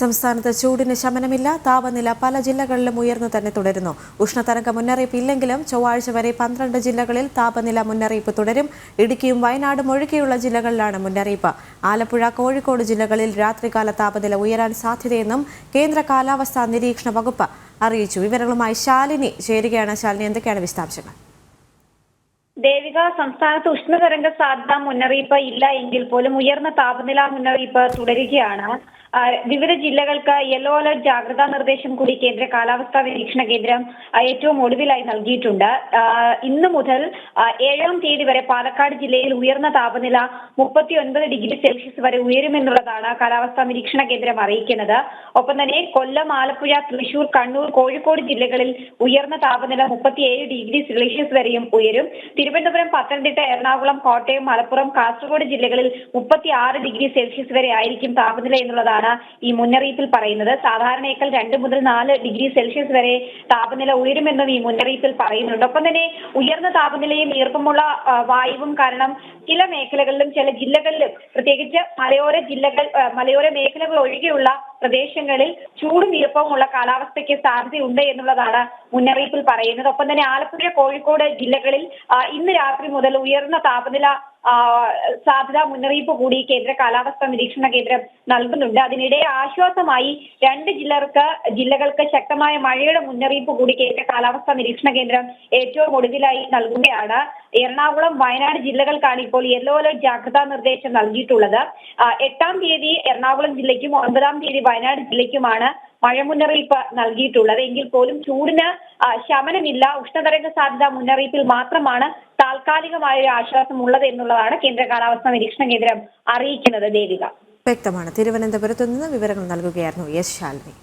സംസ്ഥാനത്ത് ചൂടിന് ശമനമില്ല. താപനില പല ജില്ലകളിലും ഉയർന്നു തന്നെ തുടരുന്നു. ഉഷ്ണതരംഗ മുന്നറിയിപ്പ് ഇല്ലെങ്കിലും ചൊവ്വാഴ്ച വരെ 12 ജില്ലകളിൽ താപനില മുന്നറിയിപ്പ് തുടരും. ഇടുക്കിയും വയനാടും ഒഴികെയുള്ള ജില്ലകളിലാണ് മുന്നറിയിപ്പ്. ആലപ്പുഴ, കോഴിക്കോട് ജില്ലകളിൽ രാത്രികാല താപനില ഉയരാൻ സാധ്യതയെന്നും കേന്ദ്ര കാലാവസ്ഥാ നിരീക്ഷണ വകുപ്പ് അറിയിച്ചു. വിവരങ്ങളുമായി ശാലിനി ചേരുകയാണ്. ശാലിനി, എന്തൊക്കെയാണ് വിശദാംശങ്ങൾ? ദേവിക, സംസ്ഥാനത്ത് ഉഷ്ണതരംഗ സാധ്യതാ മുന്നറിയിപ്പ് ഇല്ല എങ്കിൽ പോലും ഉയർന്ന താപനില മുന്നറിയിപ്പ് തുടരുകയാണ്. വിവിധ ജില്ലകൾക്ക് യെല്ലോ അലർട്ട് ജാഗ്രതാ നിർദ്ദേശം കൂടി കേന്ദ്ര കാലാവസ്ഥാ നിരീക്ഷണ കേന്ദ്രം ഏറ്റവും ഒടുവിലായി നൽകിയിട്ടുണ്ട്. ഇന്ന് മുതൽ 7-ാം തീയതി വരെ പാലക്കാട് ജില്ലയിൽ ഉയർന്ന താപനില 39 ഡിഗ്രി സെൽഷ്യസ് വരെ ഉയരുമെന്നുള്ളതാണ് കാലാവസ്ഥാ നിരീക്ഷണ കേന്ദ്രം അറിയിക്കുന്നത്. ഒപ്പം തന്നെ കൊല്ലം, ആലപ്പുഴ, തൃശൂർ, കണ്ണൂർ, കോഴിക്കോട് ജില്ലകളിൽ ഉയർന്ന താപനില 37 ഡിഗ്രി സെൽഷ്യസ് വരെയും ഉയരും. തിരുവനന്തപുരം, പത്തനംതിട്ട, എറണാകുളം, കോട്ടയം, മലപ്പുറം, കാസർഗോഡ് ജില്ലകളിൽ 36 ഡിഗ്രി സെൽഷ്യസ് വരെ ആയിരിക്കും താപനില എന്നുള്ളതാണ് ഈ മുന്നറിയിപ്പിൽ പറയുന്നത്. സാധാരണയേക്കാൾ 2 മുതൽ 4 ഡിഗ്രി സെൽഷ്യസ് വരെ താപനില ഉയരുമെന്നും ഈ മുന്നറിയിപ്പിൽ പറയുന്നുണ്ട്. ഒപ്പം തന്നെ ഉയർന്ന താപനിലയും ഈർപ്പമുള്ള വായുവും കാരണം ചില മേഖലകളിലും ചില ജില്ലകളിലും പ്രത്യേകിച്ച് മലയോര മേഖലകൾ ഒഴികെയുള്ള പ്രദേശങ്ങളിൽ ചൂടും ഈർപ്പവുമുള്ള കാലാവസ്ഥയ്ക്ക് സാധ്യതയുണ്ട് എന്നുള്ളതാണ് മുന്നറിയിപ്പിൽ പറയുന്നത്. ഒപ്പം തന്നെ ആലപ്പുഴ, കോഴിക്കോട് ജില്ലകളിൽ ഇന്ന് രാത്രി മുതൽ ഉയർന്ന താപനില സാധ്യതാ മുന്നറിയിപ്പ് കൂടി കേന്ദ്ര കാലാവസ്ഥാ നിരീക്ഷണ കേന്ദ്രം നൽകുന്നുണ്ട്. അതിനിടെ ആശ്വാസമായി 2 ജില്ലകൾക്ക് ശക്തമായ മഴയുടെ മുന്നറിയിപ്പ് കൂടി കേന്ദ്ര കാലാവസ്ഥാ നിരീക്ഷണ കേന്ദ്രം ഏറ്റവും ഒടുവിലായി നൽകുകയാണ്. എറണാകുളം, വയനാട് ജില്ലകൾക്കാണ് ഇപ്പോൾ യെല്ലോ അലർട്ട് ജാഗ്രതാ നിർദ്ദേശം നൽകിയിട്ടുള്ളത്. 8-ാം തീയതി എറണാകുളം ജില്ലയ്ക്കും 9-ാം തീയതി വയനാട് ജില്ലയ്ക്കുമാണ് മഴ മുന്നറിയിപ്പ് നൽകിയിട്ടുള്ളത്. എങ്കിൽ പോലും ചൂടിന് ശമനമില്ല. ഉഷ്ണതരംഗ സാധ്യതാ മുന്നറിയിപ്പിൽ മാത്രമാണ് താൽക്കാലികമായ ഒരു ആശ്വാസം ഉള്ളത് എന്നുള്ളതാണ് കേന്ദ്ര കാലാവസ്ഥാ നിരീക്ഷണ കേന്ദ്രം അറിയിക്കുന്നത്. ദേവിക, വ്യക്തമാണ്. തിരുവനന്തപുരത്ത് നിന്ന് വിവരങ്ങൾ നൽകുകയായിരുന്നു എസ് ശാലിനി.